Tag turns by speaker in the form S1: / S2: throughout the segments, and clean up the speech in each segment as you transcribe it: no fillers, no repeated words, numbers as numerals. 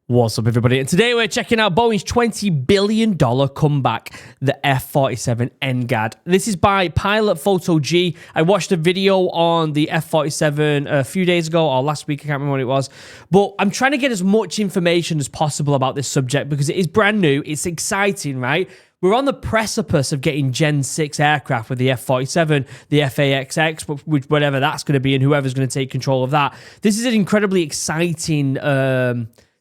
S1: What's up, everybody? And today we're checking out Boeing's $20 billion comeback, the F-47 NGAD. This is by Pilot Photo G. I watched a video on the F-47 a few days ago, or last week, I can't remember what it was. But I'm trying to get as much information as possible about this subject because it is brand new. It's exciting, right? We're on the precipice of getting Gen 6 aircraft with the F-47, the FAXX, whatever that's going to be, and whoever's going to take control of that. This is an incredibly exciting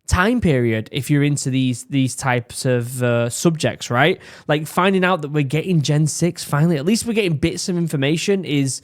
S1: time period if you're into these types of subjects, right? Like finding out that we're getting Gen 6 finally, at least we're getting bits of information is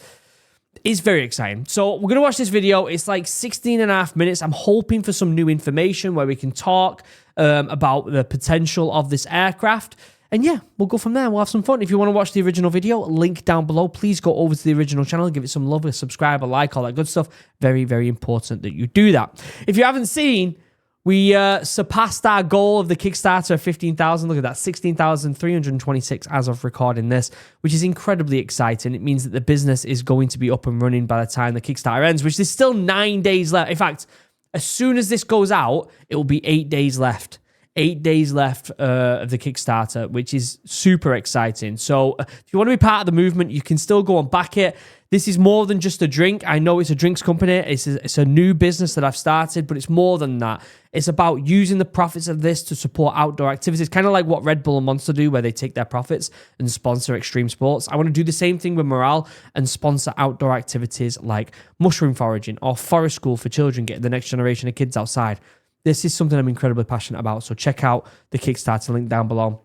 S1: very exciting. So we're going to watch this video. It's like 16 and a half minutes. I'm hoping for some new information where we can talk about the potential of this aircraft. And yeah, we'll go from there. We'll have some fun. If you want to watch the original video, link down below. Please go over to the original channel, give it some love, a subscribe, a like, all that good stuff. Very, very important that you do that. If you haven't seen, we surpassed our goal of the Kickstarter of 15,000. Look at that, 16,326 as of recording this, which is incredibly exciting. It means that the business is going to be up and running by the time the Kickstarter ends, which there's still 9 days left. In fact, as soon as this goes out, it will be 8 days left. 8 days left of the Kickstarter, which is super exciting. So if you want to be part of the movement, you can still go and back it. This is more than just a drink. I know it's a drinks company. It's a new business that I've started, but it's more than that. It's about using the profits of this to support outdoor activities, kind of like what Red Bull and Monster do, where they take their profits and sponsor extreme sports. I want to do the same thing with Morale and sponsor outdoor activities like mushroom foraging or forest school for children, getting the next generation of kids outside. This is something I'm incredibly passionate about, so check out the Kickstarter link down below.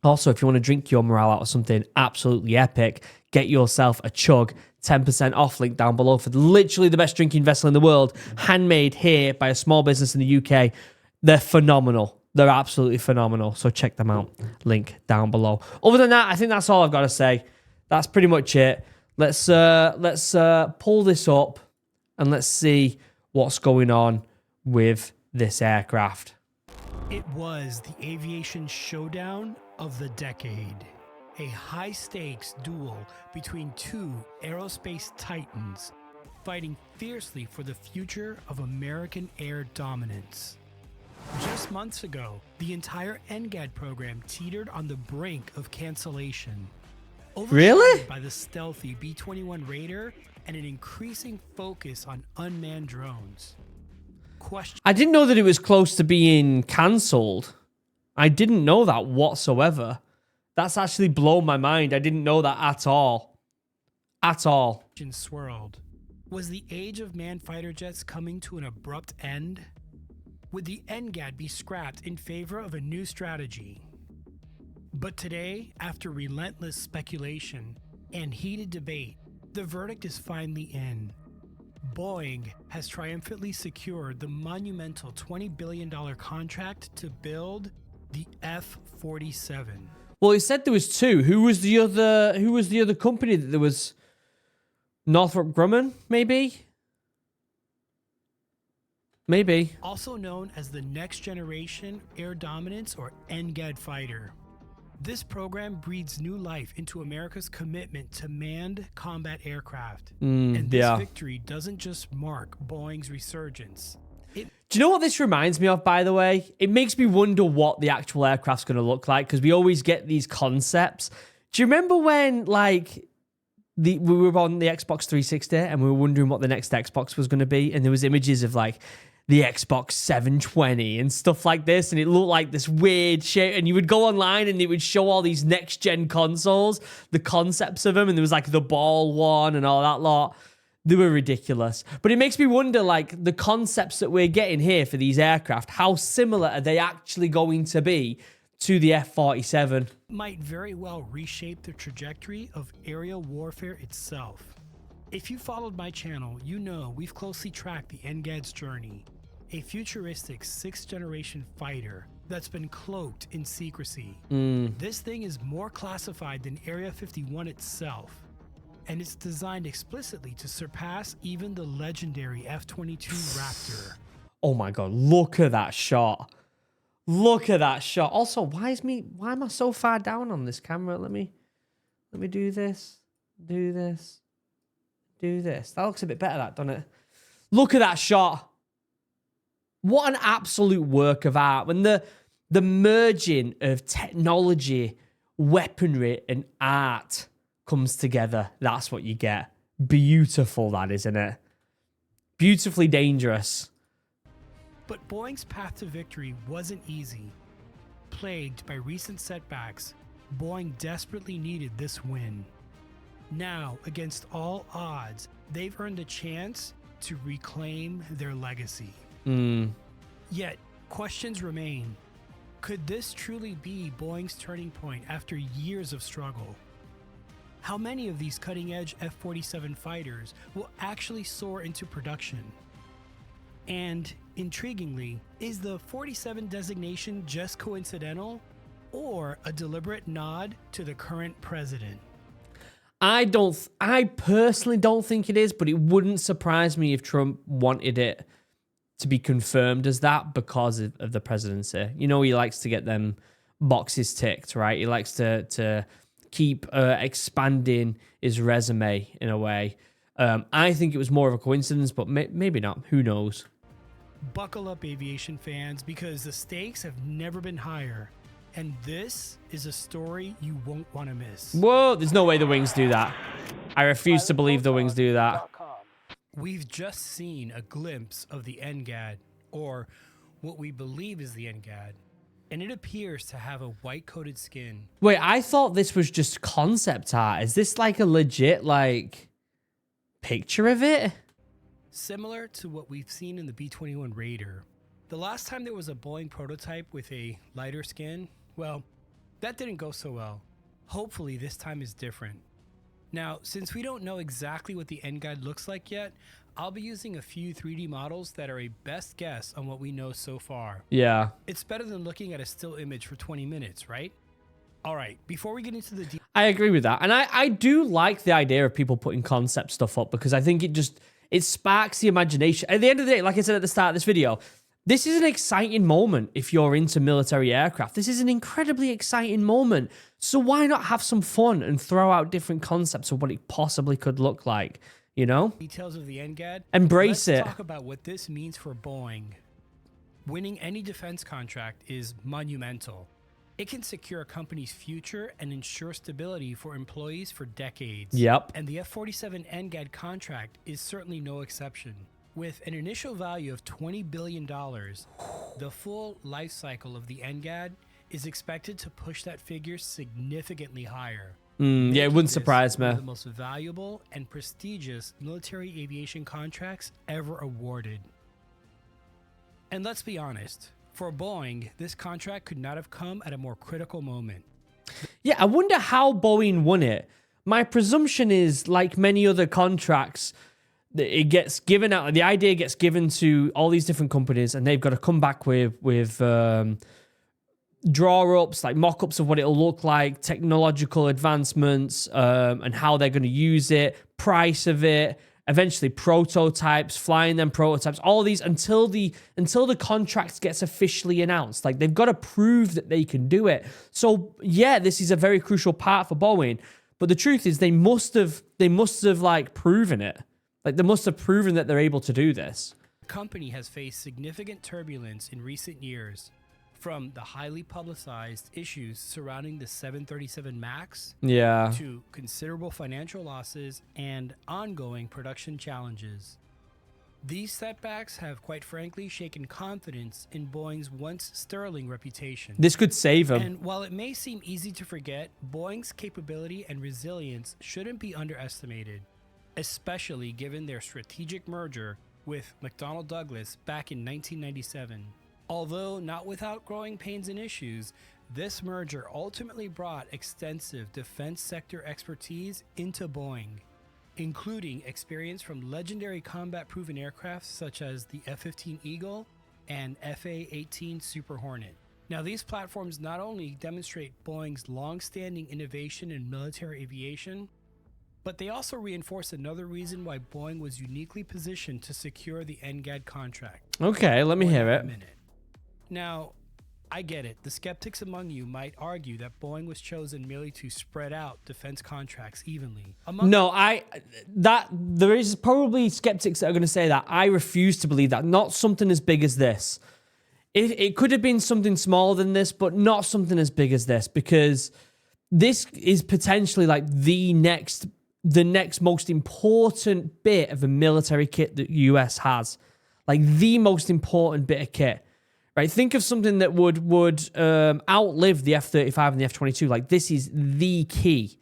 S1: Also, if you want to drink your morale out of something absolutely epic, get yourself a chug, 10% off, link down below for literally the best drinking vessel in the world, handmade here by a small business in the UK. They're phenomenal. They're absolutely phenomenal, so check them out, link down below. Other than that, I think that's all I've got to say. That's pretty much it. Let's pull this up and let's see what's going on with this aircraft.
S2: It was the aviation showdown of the decade. A high-stakes duel between two aerospace titans fighting fiercely for the future of American air dominance. Just months ago, the entire NGAD program teetered on the brink of cancellation.
S1: Really?
S2: By the stealthy B-21 Raider and an increasing focus on unmanned drones.
S1: I didn't know that it was close to being cancelled. I didn't know that whatsoever. That's actually blown my mind. I didn't know that at all. At all.
S2: Swirled. Was the age of manned fighter jets coming to an abrupt end? Would the NGAD be scrapped in favor of a new strategy? But today, after relentless speculation and heated debate, the verdict is finally in. Boeing has triumphantly secured the monumental $20 billion contract to build the F-47.
S1: Well, it said there was two. Who was the other company that there was? Northrop Grumman, maybe? Maybe.
S2: Also known as the Next Generation Air Dominance or NGAD fighter. This program breathes new life into America's commitment to manned combat aircraft. And this victory doesn't just mark Boeing's resurgence.
S1: Do you know what this reminds me of, by the way? It makes me wonder what the actual aircraft's going to look like, because we always get these concepts. Do you remember when, like, we were on the Xbox 360 and we were wondering what the next Xbox was going to be, and there was images of, like, the Xbox 720 and stuff like this, and it looked like this weird shape, and you would go online and it would show all these next-gen consoles, the concepts of them, and there was, like, the ball one and all that lot. They were ridiculous. But it makes me wonder, like, the concepts that we're getting here for these aircraft, how similar are they actually going to be to the F-47?
S2: Might very well reshape the trajectory of aerial warfare itself. If you followed my channel, you know we've closely tracked the NGAD's journey, a futuristic 6th-generation fighter that's been cloaked in secrecy. This thing is more classified than Area 51 itself, and it's designed explicitly to surpass even the legendary F-22 Raptor.
S1: Oh my God, look at that shot. Look at that shot. Also, why am I so far down on this camera? Let me do this. Do this. Do this. That looks a bit better, that, doesn't it? Look at that shot. What an absolute work of art. When the merging of technology, weaponry, and art comes together, that's what you get. Beautiful, that, isn't it? Beautifully dangerous.
S2: But Boeing's path to victory wasn't easy. Plagued by recent setbacks, Boeing desperately needed this win. Now, against all odds, they've earned a chance to reclaim their legacy. Yet, questions remain. Could this truly be Boeing's turning point after years of struggle? How many of these cutting-edge F-47 fighters will actually soar into production? And, intriguingly, is the 47 designation just coincidental or a deliberate nod to the current president?
S1: I personally don't think it is, but it wouldn't surprise me if Trump wanted it to be confirmed as that because of the presidency. You know, he likes to get them boxes ticked, right? He likes to keep expanding his resume in a way. I think it was more of a coincidence, but maybe not. Who knows?
S2: Buckle up, aviation fans, because the stakes have never been higher. And this is a story you won't want to miss.
S1: Whoa, there's no way the Wings do that. I refuse to believe the Wings do that.
S2: We've just seen a glimpse of the NGAD, or what we believe is the NGAD, and it appears to have a white-coated skin.
S1: Wait, I thought this was just concept art. Is this like a legit, like, picture of it?
S2: Similar to what we've seen in the B-21 Raider. The last time there was a Boeing prototype with a lighter skin, well, that didn't go so well. Hopefully this time is different. Now, since we don't know exactly what the NGAD looks like yet, I'll be using a few 3D models that are a best guess on what we know so far.
S1: Yeah.
S2: It's better than looking at a still image for 20 minutes, right? All right, before we get into the
S1: I agree with that. And I do like the idea of people putting concept stuff up because I think it sparks the imagination. At the end of the day, like I said at the start of this video, this is an exciting moment if you're into military aircraft. This is an incredibly exciting moment. So why not have some fun and throw out different concepts of what it possibly could look like, you know?
S2: details of the NGAD.
S1: Embrace it.
S2: Let's talk about what this means for Boeing. Winning any defense contract is monumental. It can secure a company's future and ensure stability for employees for decades.
S1: Yep.
S2: And the F-47 NGAD contract is certainly no exception. With an initial value of $20 billion, the full life cycle of the NGAD is expected to push that figure significantly higher.
S1: Yeah, it wouldn't surprise me.
S2: One of the most valuable and prestigious military aviation contracts ever awarded. And let's be honest, for Boeing, this contract could not have come at a more critical moment.
S1: Yeah, I wonder how Boeing won it. My presumption is, like many other contracts, it gets given out. The idea gets given to all these different companies, and they've got to come back with draw-ups, like mock-ups of what it'll look like, technological advancements, and how they're going to use it, price of it, eventually prototypes, flying them prototypes, all these until the contract gets officially announced. Like, they've got to prove that they can do it. So yeah, this is a very crucial part for Boeing. But the truth is, they must have like proven it. Like, they must have proven that they're able to do this.
S2: The company has faced significant turbulence in recent years, from the highly publicized issues surrounding the 737 MAX to considerable financial losses and ongoing production challenges. These setbacks have, quite frankly, shaken confidence in Boeing's once sterling reputation.
S1: This could save them.
S2: And while it may seem easy to forget, Boeing's capability and resilience shouldn't be underestimated, especially given their strategic merger with McDonnell Douglas back in 1997. Although not without growing pains and issues, this merger ultimately brought extensive defense sector expertise into Boeing, including experience from legendary combat-proven aircraft such as the F-15 Eagle and FA-18 Super Hornet. Now, these platforms not only demonstrate Boeing's long-standing innovation in military aviation, but they also reinforce another reason why Boeing was uniquely positioned to secure the NGAD contract.
S1: Okay, let me hear it.
S2: Now, I get it. The skeptics among you might argue that Boeing was chosen merely to spread out defense contracts evenly.
S1: No, there is probably skeptics that are going to say that. I refuse to believe that. Not something as big as this. It could have been something smaller than this, but not something as big as this, because this is potentially like the next most important bit of a military kit that the US has. Like the most important bit of kit. Right? Think of something that would outlive the F-35 and the F-22. Like, this is the key.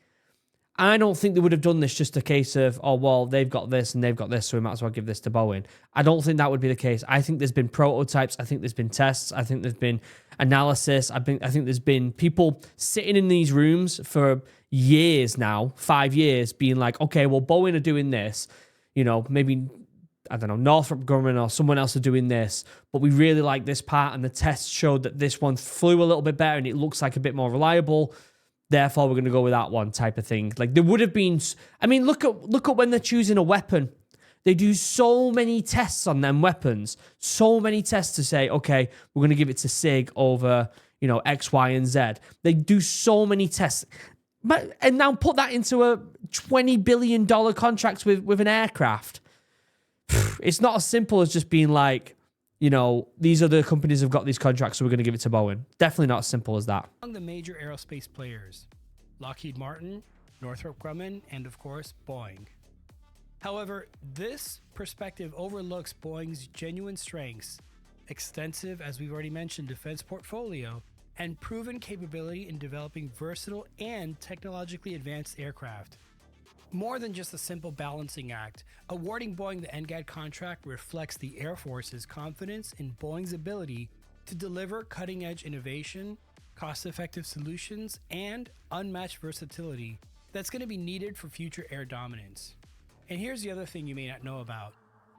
S1: I don't think they would have done this just a case of, oh, well, they've got this and they've got this, so we might as well give this to Boeing. I don't think that would be the case. I think there's been prototypes. I think there's been tests. I think there's been analysis. I think there's been people sitting in these rooms for years now, 5 years, being like, okay, well, Boeing are doing this. You know, maybe, I don't know, Northrop Grumman or someone else are doing this, but we really like this part, and the tests showed that this one flew a little bit better and it looks like a bit more reliable. Therefore, we're going to go with that one type of thing. Like, there would have been... I mean, look at when they're choosing a weapon. They do so many tests on them weapons. So many tests to say, okay, we're going to give it to SIG over, you know, X, Y, and Z. They do so many tests. And now put that into a $20 billion contract with an aircraft. It's not as simple as just being like, you know, these other companies have got these contracts, so we're going to give it to Boeing. Definitely not as simple as that.
S2: Among the major aerospace players, Lockheed Martin, Northrop Grumman, and of course, Boeing. However, this perspective overlooks Boeing's genuine strengths, extensive, as we've already mentioned, defense portfolio, and proven capability in developing versatile and technologically advanced aircraft. More than just a simple balancing act, awarding Boeing the NGAD contract reflects the Air Force's confidence in Boeing's ability to deliver cutting-edge innovation, cost-effective solutions, and unmatched versatility that's going to be needed for future air dominance. And here's the other thing you may not know about.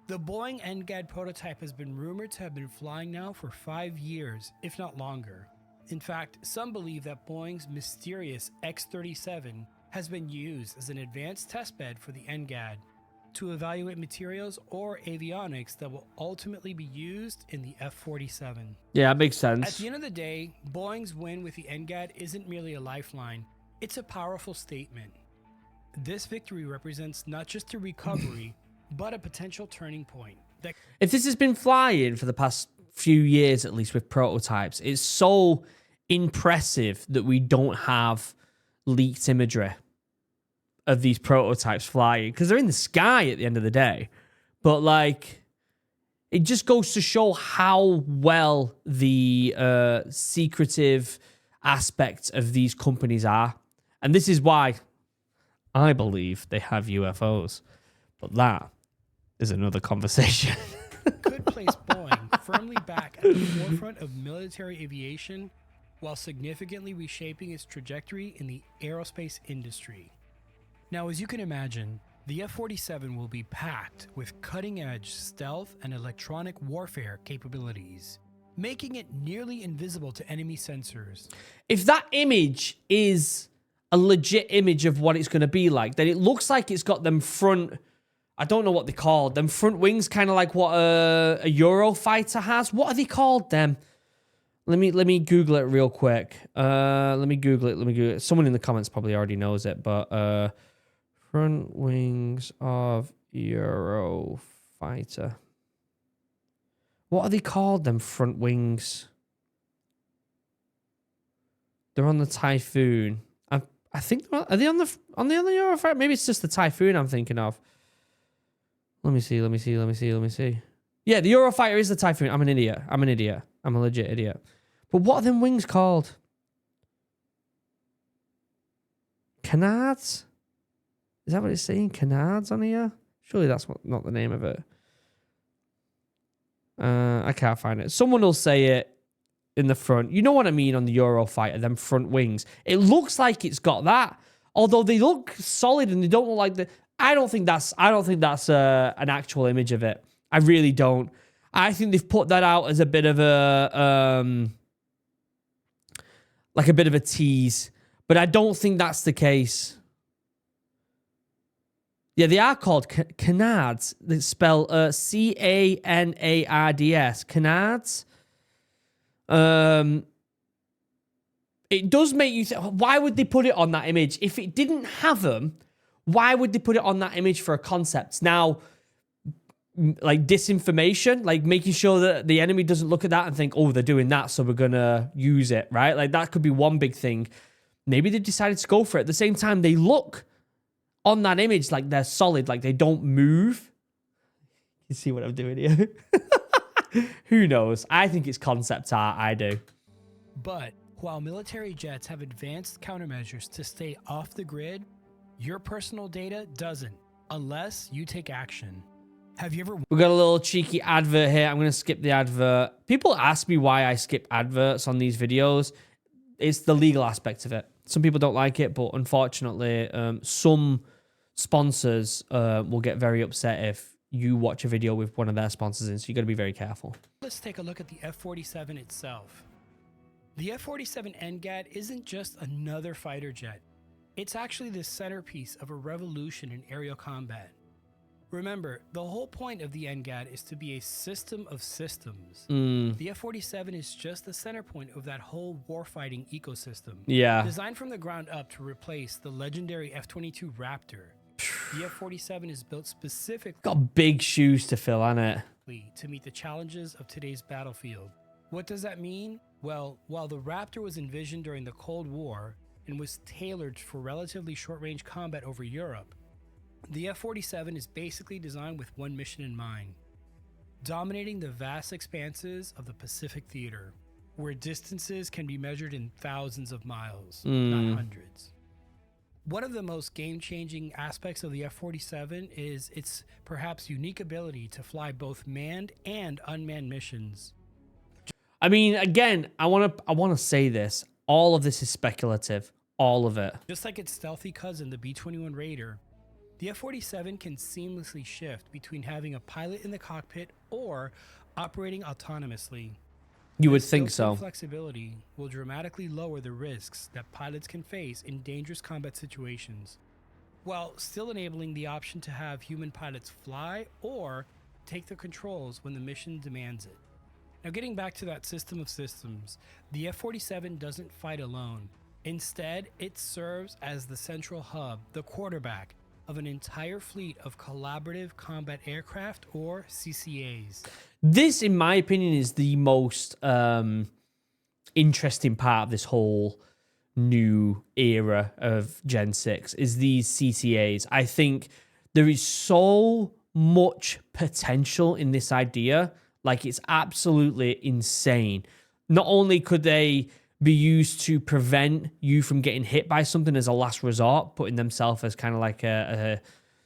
S2: The Boeing NGAD prototype has been rumored to have been flying now for 5 years, if not longer. In fact, some believe that Boeing's mysterious X-37 has been used as an advanced testbed for the NGAD to evaluate materials or avionics that will ultimately be used in the F-47.
S1: Yeah, that makes sense.
S2: At the end of the day, Boeing's win with the NGAD isn't merely a lifeline, it's a powerful statement. This victory represents not just a recovery, but a potential turning point.
S1: If this has been flying for the past few years, at least with prototypes, it's so impressive that we don't have leaked imagery of these prototypes flying, because they're in the sky at the end of the day. But like, it just goes to show how well the secretive aspects of these companies are. And this is why I believe they have UFOs. But that is another conversation.
S2: Could place Boeing firmly back at the forefront of military aviation while significantly reshaping its trajectory in the aerospace industry. Now, as you can imagine, the F-47 will be packed with cutting-edge stealth and electronic warfare capabilities, making it nearly invisible to enemy sensors.
S1: If that image is a legit image of what it's going to be like, then it looks like it's got them front... I don't know what they're called. Them front wings, kind of like what a Eurofighter has. What are they called, them? Let me Google it real quick. Let me Google it. Someone in the comments probably already knows it, but front wings of Eurofighter. What are they called, them front wings? They're on the Typhoon. I think, are they on the Eurofighter? Maybe it's just the Typhoon I'm thinking of. Let me see. Yeah, the Eurofighter is the Typhoon. I'm an idiot. I'm a legit idiot. But what are them wings called? Canards? Is that what it's saying? Canards on here? Surely that's not the name of it. I can't find it. Someone will say it in the front. You know what I mean on the Eurofighter, them front wings. It looks like it's got that. Although they look solid and they don't look like the... I don't think that's an actual image of it. I really don't. I think they've put that out as a bit of a like a bit of a tease, but I don't think that's the case. Yeah, they are called canards. They spell Canards. Canards. it does make you think, why would they put it on that image? If it didn't have them, why would they put it on that image for a concept? Now, like disinformation, like making sure that the enemy doesn't look at that and think, oh, they're doing that, so we're going to use it, right? Like that could be one big thing. Maybe they decided to go for it. At the same time, they look on that image like they're solid, like they don't move. You see what I'm doing here? Who knows? I think it's concept art. I do.
S2: But while military jets have advanced countermeasures to stay off the grid, your personal data doesn't, unless you take action. Have you ever...
S1: We got a little cheeky advert here. I'm going to skip the advert. People ask me why I skip adverts on these videos. It's the legal aspect of it. Some people don't like it, but unfortunately, some sponsors will get very upset if you watch a video with one of their sponsors in, so you got to be very careful.
S2: Let's take a look at the F-47 itself. The F-47 NGAD isn't just another fighter jet. It's actually the centerpiece of a revolution in aerial combat. Remember, the whole point of the NGAD is to be a system of systems. The F-47 is just the center point of that whole warfighting ecosystem.
S1: Yeah.
S2: Designed from the ground up to replace the legendary F-22 Raptor, the F-47 is built specifically...
S1: Got big shoes to fill, hasn't it?
S2: ...to meet the challenges of today's battlefield. What does that mean? Well, while the Raptor was envisioned during the Cold War and was tailored for relatively short-range combat over Europe, the F-47 is basically designed with one mission in mind: dominating the vast expanses of the Pacific Theater, where distances can be measured in thousands of miles, not hundreds. One of the most game-changing aspects of the F-47 is its perhaps unique ability to fly both manned and unmanned missions.
S1: I mean, again, I want to say this. All of this is speculative. All of it.
S2: Just like its stealthy cousin, the B-21 Raider, the F-47 can seamlessly shift between having a pilot in the cockpit or operating autonomously.
S1: You would think so.
S2: Flexibility will dramatically lower the risks that pilots can face in dangerous combat situations, while still enabling the option to have human pilots fly or take the controls when the mission demands it. Now, getting back to that system of systems, the F-47 doesn't fight alone. Instead, it serves as the central hub, the quarterback, of an entire fleet of collaborative combat aircraft, or CCAs.
S1: This, in my opinion, is the most interesting part of this whole new era of Gen 6, is these CCAs. I think there is so much potential in this idea. Like, it's absolutely insane. Not only could they be used to prevent you from getting hit by something as a last resort, putting themselves as kind of like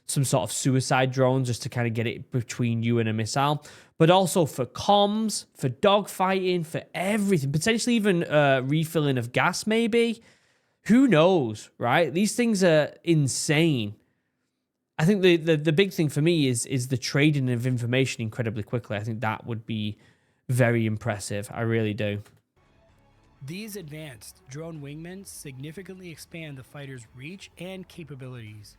S1: some sort of suicide drone just to kind of get it between you and a missile, but also for comms, for dogfighting, for everything, potentially even refilling of gas maybe. Who knows, right? These things are insane. I think the big thing for me is the trading of information incredibly quickly. I think that would be very impressive. I really do.
S2: These advanced drone wingmen significantly expand the fighter's reach and capabilities.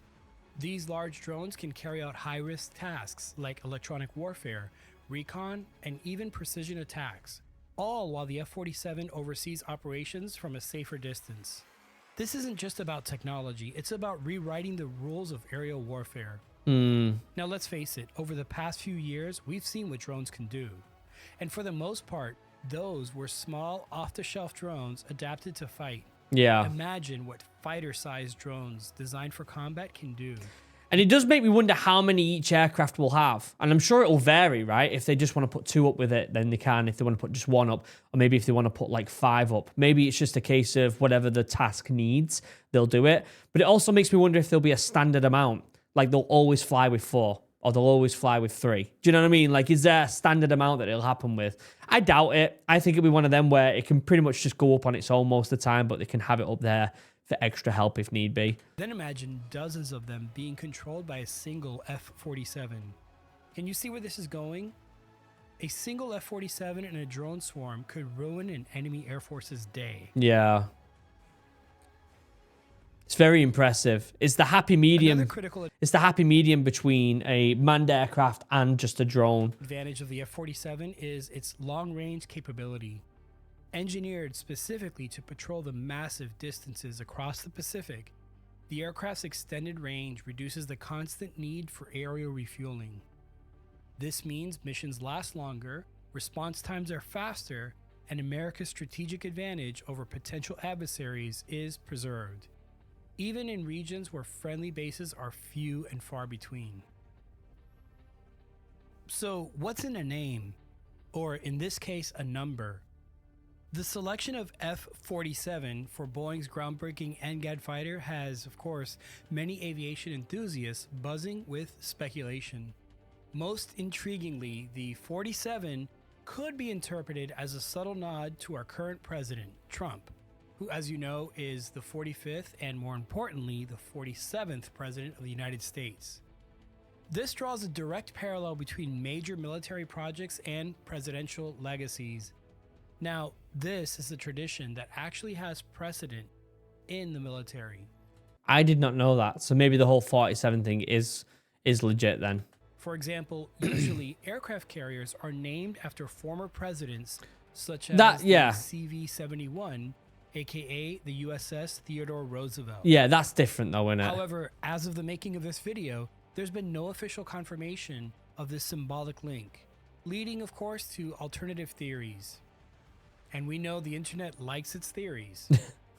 S2: These large drones can carry out high-risk tasks like electronic warfare, recon, and even precision attacks, all while the F-47 oversees operations from a safer distance. This isn't just about technology, it's about rewriting the rules of aerial warfare. Now let's face it, over the past few years, we've seen what drones can do. And for the most part, those were small, off-the-shelf drones adapted to fight.
S1: Yeah.
S2: Imagine what fighter-sized drones designed for combat can do.
S1: And it does make me wonder how many each aircraft will have. And I'm sure it'll vary, right? If they just want to put 2 up with it, then they can. If they want to put just 1 up, or maybe if they want to put like 5 up, maybe it's just a case of whatever the task needs, they'll do it. But it also makes me wonder if there'll be a standard amount. Like they'll always fly with 4. Or they'll always fly with 3. Do you know what I mean? Like, is there a standard amount that it'll happen with? I doubt it. I think it'll be one of them where it can pretty much just go up on its own most of the time, but they can have it up there for extra help if need be.
S2: Then imagine dozens of them being controlled by a single F-47. Can you see where this is going? A single F-47 in a drone swarm could ruin an enemy air force's day.
S1: Yeah. It's very impressive. It's the happy medium. It's the happy medium between a manned aircraft and just a drone.
S2: Advantage of the F-47 is its long-range capability. Engineered specifically to patrol the massive distances across the Pacific, the aircraft's extended range reduces the constant need for aerial refueling. This means missions last longer, response times are faster, and America's strategic advantage over potential adversaries is preserved, even in regions where friendly bases are few and far between. So, what's in a name? Or in this case, a number? The selection of F-47 for Boeing's groundbreaking NGAD fighter has, of course, many aviation enthusiasts buzzing with speculation. Most intriguingly, the 47 could be interpreted as a subtle nod to our current president, Trump, who, as you know, is the 45th and, more importantly, the 47th president of the United States. This draws a direct parallel between major military projects and presidential legacies. Now, this is a tradition that actually has precedent in the military.
S1: I did not know that. So maybe the whole 47 thing is legit then.
S2: For example, usually aircraft carriers are named after former presidents such as the CV-71, aka the USS Theodore Roosevelt.
S1: Yeah, that's different though, isn't it?
S2: However, as of the making of this video, there's been no official confirmation of this symbolic link, leading of course to alternative theories. And we know the internet likes its theories.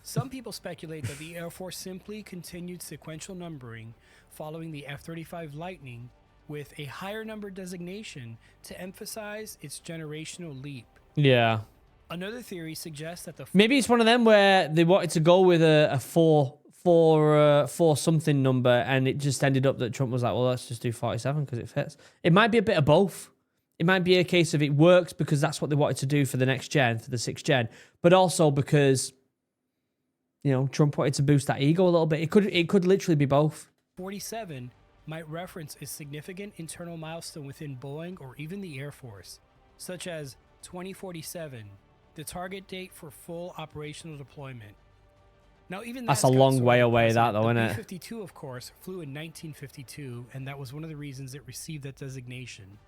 S2: Some people speculate that the Air Force simply continued sequential numbering following the F-35 Lightning with a higher number designation to emphasize its generational leap.
S1: Yeah.
S2: Another theory suggests that
S1: maybe it's one of them where they wanted to go with a four something number, and it just ended up that Trump was like, well, let's just do 47 because it fits. It might be a bit of both. It might be a case of it works because that's what they wanted to do for the next gen, for the 6th gen, but also because, you know, Trump wanted to boost that ego a little bit. It could literally be both.
S2: 47 might reference a significant internal milestone within Boeing or even the Air Force, such as 2047, the target date for full operational deployment. Now, even
S1: that's a long way away, that though, isn't it?
S2: The B-52, of course, flew in 1952, and that was one of the reasons it received that designation.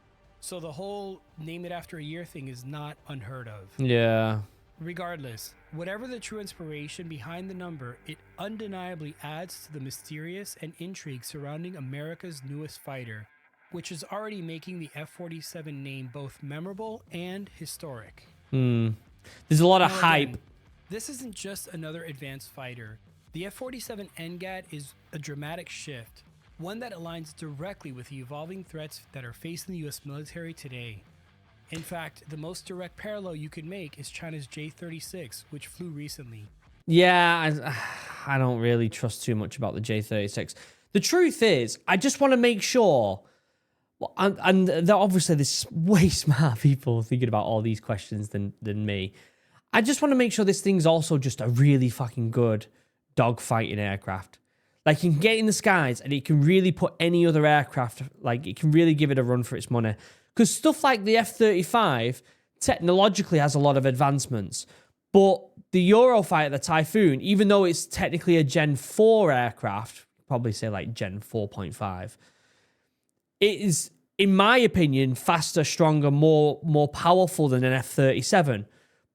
S2: So the whole name it after a year thing is not unheard of.
S1: Yeah.
S2: Regardless, whatever the true inspiration behind the number, it undeniably adds to the mysterious and intrigue surrounding America's newest fighter, which is already making the F-47 name both memorable and historic.
S1: There's a lot of hype.
S2: Again, this isn't just another advanced fighter. The F-47 NGAD is a dramatic shift, one that aligns directly with the evolving threats that are facing the U.S. military today. In fact, the most direct parallel you could make is China's J-36, which flew recently.
S1: Yeah, I don't really trust too much about the J-36. The truth is, I just want to make sure, and obviously there's way smarter people thinking about all these questions than me. I just want to make sure this thing's also just a really fucking good dogfighting aircraft. Like, you can get in the skies and it can really put any other aircraft, like, it can really give it a run for its money. Because stuff like the F-35 technologically has a lot of advancements. But the Eurofighter, the Typhoon, even though it's technically a Gen 4 aircraft, probably say like Gen 4.5, it is, in my opinion, faster, stronger, more powerful than an F-37.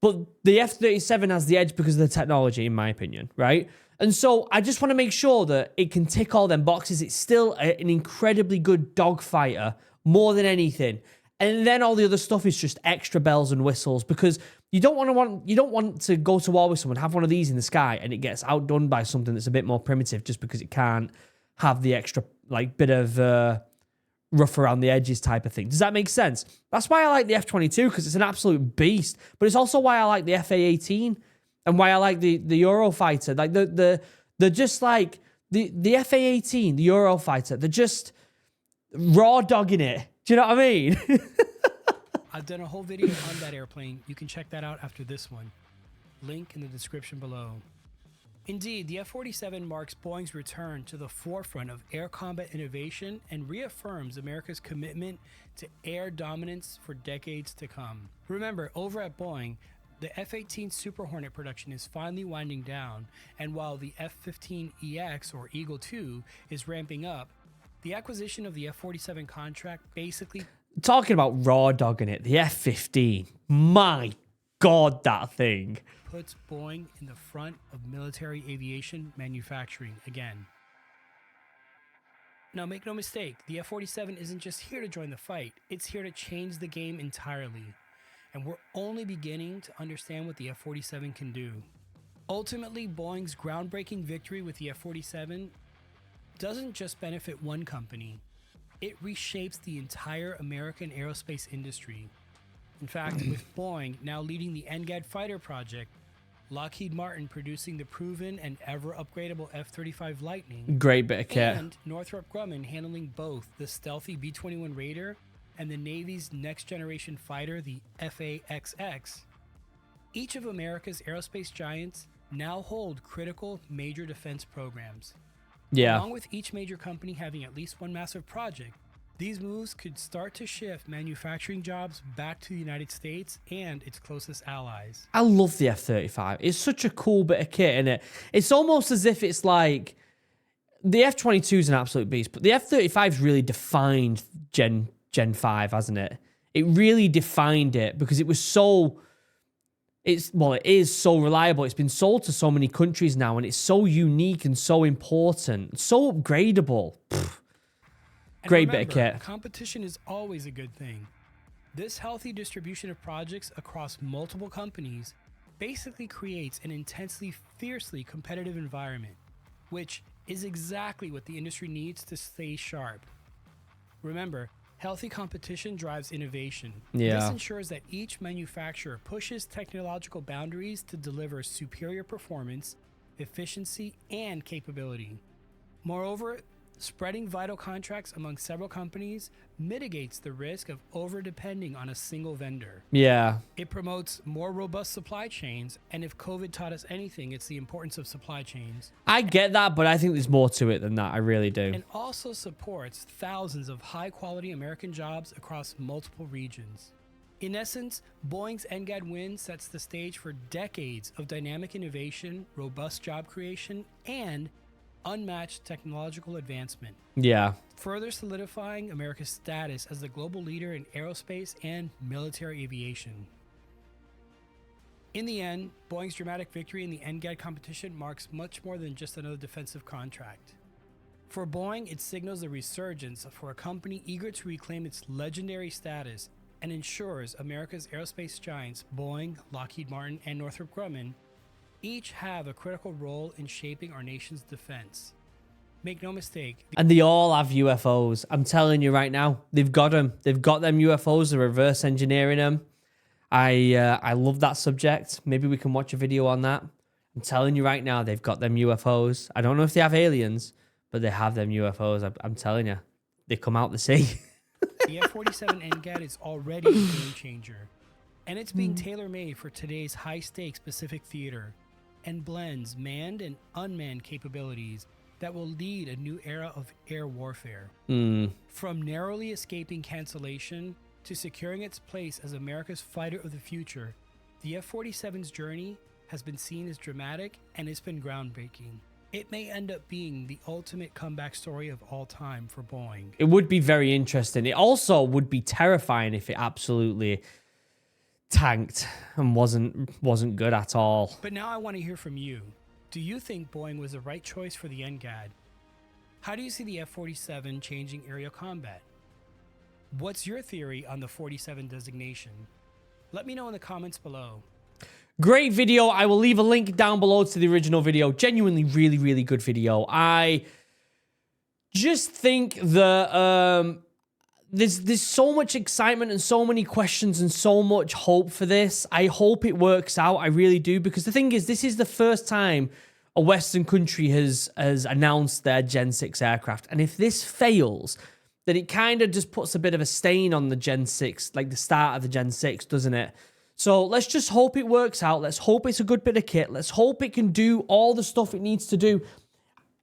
S1: But the F-37 has the edge because of the technology, in my opinion, right? And so I just want to make sure that it can tick all them boxes. It's still an incredibly good dogfighter, more than anything. And then all the other stuff is just extra bells and whistles, because you don't want to go to war with someone, have one of these in the sky, and it gets outdone by something that's a bit more primitive just because it can't have the extra like bit of rough around the edges type of thing. Does that make sense? That's why I like the F-22, because it's an absolute beast. But it's also why I like the FA-18 and why I like the Eurofighter. Like they're just like the FA-18, the Eurofighter. They're just raw dogging it. Do you know what I mean?
S2: I've done a whole video on that airplane. You can check that out after this one. Link in the description below. Indeed, the F-47 marks Boeing's return to the forefront of air combat innovation and reaffirms America's commitment to air dominance for decades to come. Remember, over at Boeing, the F-18 Super Hornet production is finally winding down, and while the F-15EX or Eagle II is ramping up, the acquisition of the F-47 contract basically...
S1: Talking about raw dogging it, the F-15, my God, that thing.
S2: Puts Boeing in the front of military aviation manufacturing again. Now, make no mistake, the F-47 isn't just here to join the fight, it's here to change the game entirely. And we're only beginning to understand what the F-47 can do. Ultimately, Boeing's groundbreaking victory with the F-47 doesn't just benefit one company, it reshapes the entire American aerospace industry. In fact, with Boeing now leading the NGAD fighter project, Lockheed Martin producing the proven and ever-upgradable F-35 Lightning,
S1: Great bit of kit.
S2: and Northrop Grumman handling both the stealthy B-21 Raider and the Navy's next-generation fighter, the F/A-XX, each of America's aerospace giants now hold critical major defense programs.
S1: Yeah.
S2: Along with each major company having at least one massive project, these moves could start to shift manufacturing jobs back to the United States and its closest allies.
S1: I love the F-35. It's such a cool bit of kit, isn't it? It's almost as if it's like the F-22 is an absolute beast, but the F-35's really defined Gen 5, hasn't it? It really defined it because it was so... it is so reliable. It's been sold to so many countries now, and it's so unique and so important, so upgradable. Great bit of kit.
S2: Competition is always a good thing. This healthy distribution of projects across multiple companies basically creates an intensely, fiercely competitive environment, which is exactly what the industry needs to stay sharp. Remember, healthy competition drives innovation.
S1: Yeah.
S2: This ensures that each manufacturer pushes technological boundaries to deliver superior performance, efficiency, and capability. Moreover, spreading vital contracts among several companies mitigates the risk of over-depending on a single vendor.
S1: Yeah.
S2: It promotes more robust supply chains, and if COVID taught us anything, it's the importance of supply chains.
S1: I get that, but I think there's more to it than that. I really do.
S2: And also supports thousands of high-quality American jobs across multiple regions. In essence, Boeing's NGAD win sets the stage for decades of dynamic innovation, robust job creation, and unmatched technological advancement,
S1: Yeah.
S2: further solidifying America's status as the global leader in aerospace and military aviation. In the end, Boeing's dramatic victory in the NGAD competition marks much more than just another defensive contract. For Boeing, it signals the resurgence for a company eager to reclaim its legendary status and ensures America's aerospace giants, Boeing, Lockheed Martin, and Northrop Grumman, each have a critical role in shaping our nation's defense. Make no mistake.
S1: And they all have UFOs. I'm telling you right now, they've got them. They've got them UFOs. They're reverse engineering them. I love that subject. Maybe we can watch a video on that. I'm telling you right now, they've got them UFOs. I don't know if they have aliens, but they have them UFOs. I'm telling you, they come out the sea.
S2: The F-47 NGAD is already a game changer, and it's being tailor-made for today's high-stakes Pacific theater and blends manned and unmanned capabilities that will lead a new era of air warfare. From narrowly escaping cancellation to securing its place as America's fighter of the future, the F-47's journey has been seen as dramatic and it's been groundbreaking. It may end up being the ultimate comeback story of all time for Boeing.
S1: It would be very interesting. It also would be terrifying if it absolutely tanked and wasn't good at all.
S2: But now I want to hear from you. Do you think Boeing was the right choice for the NGAD? How do you see the F-47 changing aerial combat? What's your theory on the 47 designation? Let me know in the comments below.
S1: Great video. I will leave a link down below to the original video. Genuinely really, really good video. I just think that there's so much excitement and so many questions and so much hope for this. I hope it works out. I really do. Because the thing is, this is the first time a Western country has announced their Gen 6 aircraft. And if this fails, then it kind of just puts a bit of a stain on the Gen 6, like the start of the Gen 6, doesn't it? So let's just hope it works out. Let's hope it's a good bit of kit. Let's hope it can do all the stuff it needs to do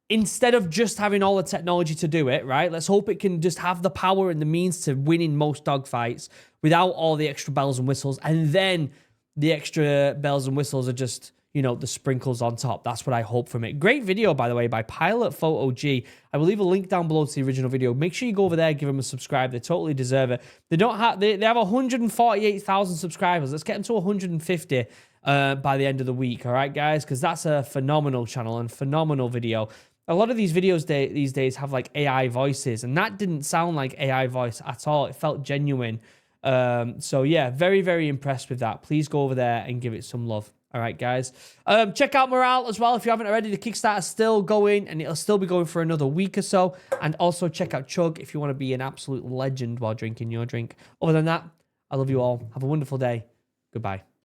S1: instead of just having all the technology to do it, right? Let's hope it can just have the power and the means to win in most dogfights without all the extra bells and whistles. And then the extra bells and whistles are just, you know, the sprinkles on top. That's what I hope from it. Great video, by the way, by Pilot Photo G. I will leave a link down below to the original video. Make sure you go over there, give them a subscribe. They totally deserve it. They have 148,000 subscribers. Let's get them to 150 by the end of the week. All right, guys, because that's a phenomenal channel and phenomenal video. A lot of these videos these days have like AI voices, and that didn't sound like AI voice at all. It felt genuine. So yeah, very, very impressed with that. Please go over there and give it some love. All right, guys. Check out Morale as well if you haven't already. The Kickstarter's still going, and it'll still be going for another week or so. And also check out Chug if you want to be an absolute legend while drinking your drink. Other than that, I love you all. Have a wonderful day. Goodbye.